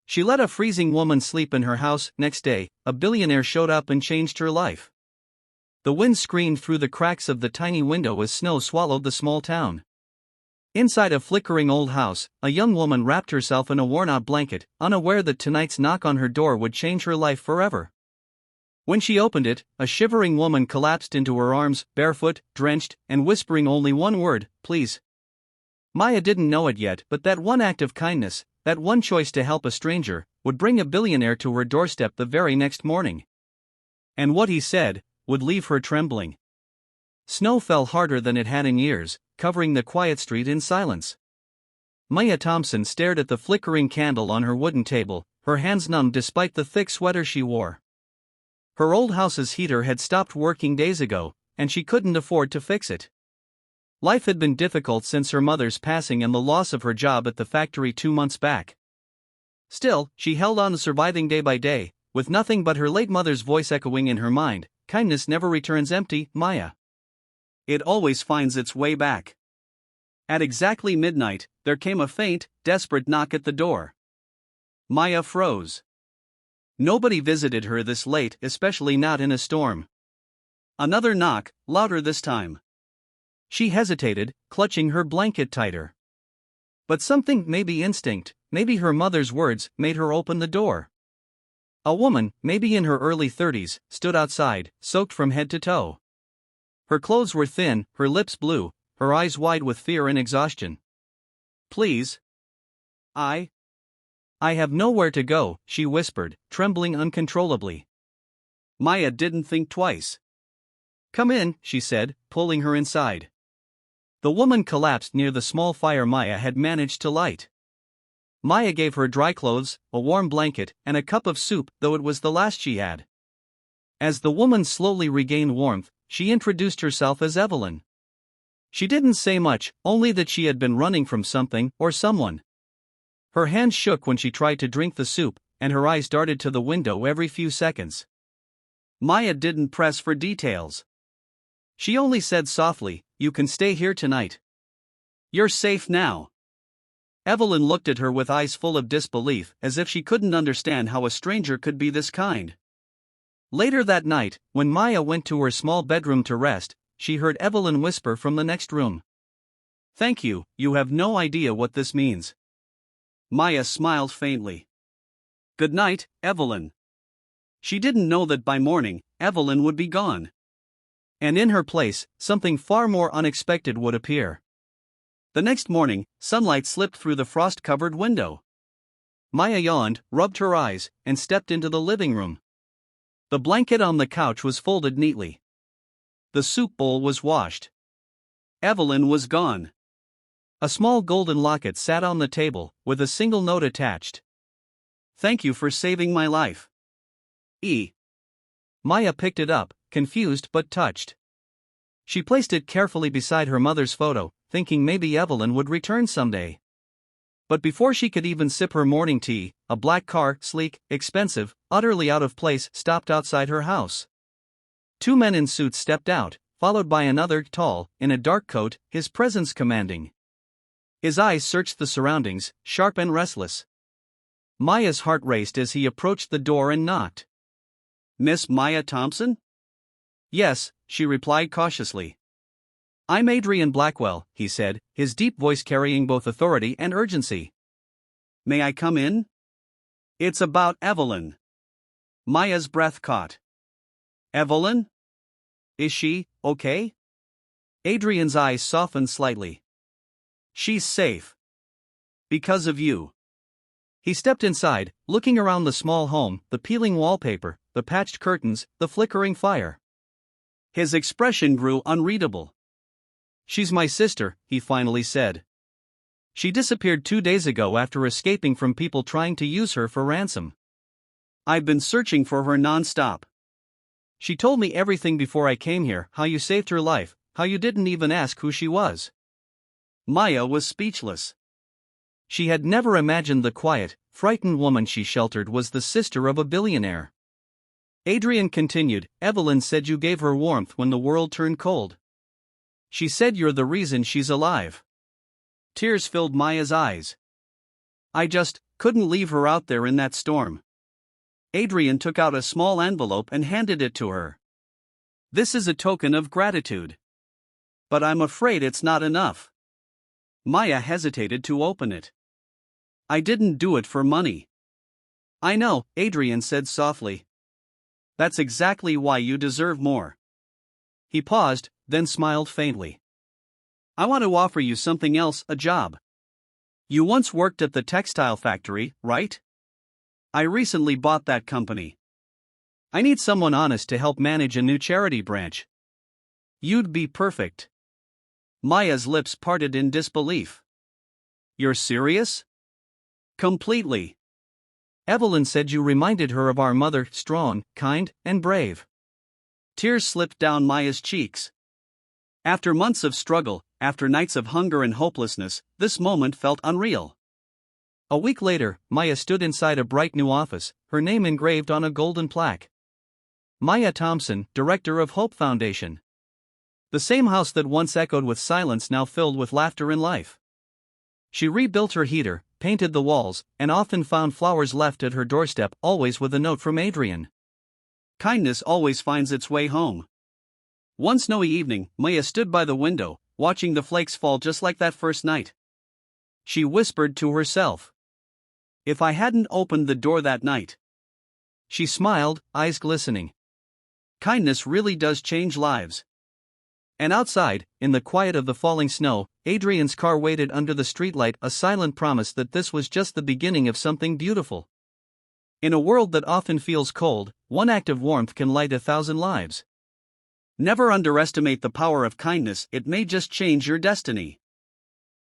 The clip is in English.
She let a freezing woman sleep in her house. Next day, a billionaire showed up and changed her life. The wind screamed through the cracks of the tiny window as snow swallowed the small town. Inside a flickering old house, a young woman wrapped herself in a worn-out blanket, unaware that tonight's knock on her door would change her life forever. When she opened it, a shivering woman collapsed into her arms, barefoot, drenched, and whispering only one word, "Please." Maya didn't know it yet, but that one act of kindness, that one choice to help a stranger, would bring a billionaire to her doorstep the very next morning. And what he said would leave her trembling. Snow fell harder than it had in years, covering the quiet street in silence. Maya Thompson stared at the flickering candle on her wooden table, her hands numb despite the thick sweater she wore. Her old house's heater had stopped working days ago, and she couldn't afford to fix it. Life had been difficult since her mother's passing and the loss of her job at the factory 2 months back. Still, she held on, surviving day by day, with nothing but her late mother's voice echoing in her mind. Kindness never returns empty, Maya. It always finds its way back. At exactly midnight, there came a faint, desperate knock at the door. Maya froze. Nobody visited her this late, especially not in a storm. Another knock, louder this time. She hesitated, clutching her blanket tighter. But something, maybe instinct, maybe her mother's words, made her open the door. A woman, maybe in her early 30s, stood outside, soaked from head to toe. Her clothes were thin, her lips blue, her eyes wide with fear and exhaustion. "Please. I have nowhere to go," she whispered, trembling uncontrollably. Maya didn't think twice. "Come in," she said, pulling her inside. The woman collapsed near the small fire Maya had managed to light. Maya gave her dry clothes, a warm blanket, and a cup of soup, though it was the last she had. As the woman slowly regained warmth, she introduced herself as Evelyn. She didn't say much, only that she had been running from something or someone. Her hands shook when she tried to drink the soup, and her eyes darted to the window every few seconds. Maya didn't press for details. She only said softly, "You can stay here tonight. You're safe now." Evelyn looked at her with eyes full of disbelief, as if she couldn't understand how a stranger could be this kind. Later that night, when Maya went to her small bedroom to rest, she heard Evelyn whisper from the next room. "Thank you, you have no idea what this means." Maya smiled faintly. "Good night, Evelyn." She didn't know that by morning, Evelyn would be gone. And in her place, something far more unexpected would appear. The next morning, sunlight slipped through the frost-covered window. Maya yawned, rubbed her eyes, and stepped into the living room. The blanket on the couch was folded neatly. The soup bowl was washed. Evelyn was gone. A small golden locket sat on the table, with a single note attached. "Thank you for saving my life. E." Maya picked it up, confused but touched. She placed it carefully beside her mother's photo, thinking maybe Evelyn would return someday. But before she could even sip her morning tea, a black car, sleek, expensive, utterly out of place, stopped outside her house. 2 men in suits stepped out, followed by another, tall, in a dark coat, his presence commanding. His eyes searched the surroundings, sharp and restless. Maya's heart raced as he approached the door and knocked. "Miss Maya Thompson?" "Yes," she replied cautiously. "I'm Adrian Blackwell," he said, his deep voice carrying both authority and urgency. "May I come in?" "It's about Evelyn." Maya's breath caught. "Evelyn? Is she okay?" Adrian's eyes softened slightly. "She's safe. Because of you." He stepped inside, looking around the small home, the peeling wallpaper, the patched curtains, the flickering fire. His expression grew unreadable. "She's my sister," he finally said. "She disappeared 2 days ago after escaping from people trying to use her for ransom. I've been searching for her non-stop. She told me everything before I came here, how you saved her life, how you didn't even ask who she was." Maya was speechless. She had never imagined the quiet, frightened woman she sheltered was the sister of a billionaire. Adrian continued, "Evelyn said you gave her warmth when the world turned cold. She said you're the reason she's alive." Tears filled Maya's eyes. couldn't leave her out there in that storm. Adrian took out a small envelope and handed it to her. "This is a token of gratitude. But I'm afraid it's not enough." Maya hesitated to open it. "I didn't do it for money." "I know," Adrian said softly. "That's exactly why you deserve more." He paused, then smiled faintly. "I want to offer you something else, a job. You once worked at the textile factory, right? I recently bought that company. I need someone honest to help manage a new charity branch. You'd be perfect." Maya's lips parted in disbelief. "You're serious?" "Completely. Evelyn said you reminded her of our mother, strong, kind, and brave." Tears slipped down Maya's cheeks. After months of struggle, after nights of hunger and hopelessness, this moment felt unreal. A week later, Maya stood inside a bright new office, her name engraved on a golden plaque. Maya Thompson, director of Hope Foundation. The same house that once echoed with silence now filled with laughter and life. She rebuilt her heater, painted the walls, and often found flowers left at her doorstep, always with a note from Adrian. Kindness always finds its way home. One snowy evening, Maya stood by the window, watching the flakes fall just like that first night. She whispered to herself, "If I hadn't opened the door that night." She smiled, eyes glistening. Kindness really does change lives. And outside, in the quiet of the falling snow, Adrian's car waited under the streetlight, a silent promise that this was just the beginning of something beautiful. In a world that often feels cold, one act of warmth can light 1,000 lives. Never underestimate the power of kindness, it may just change your destiny.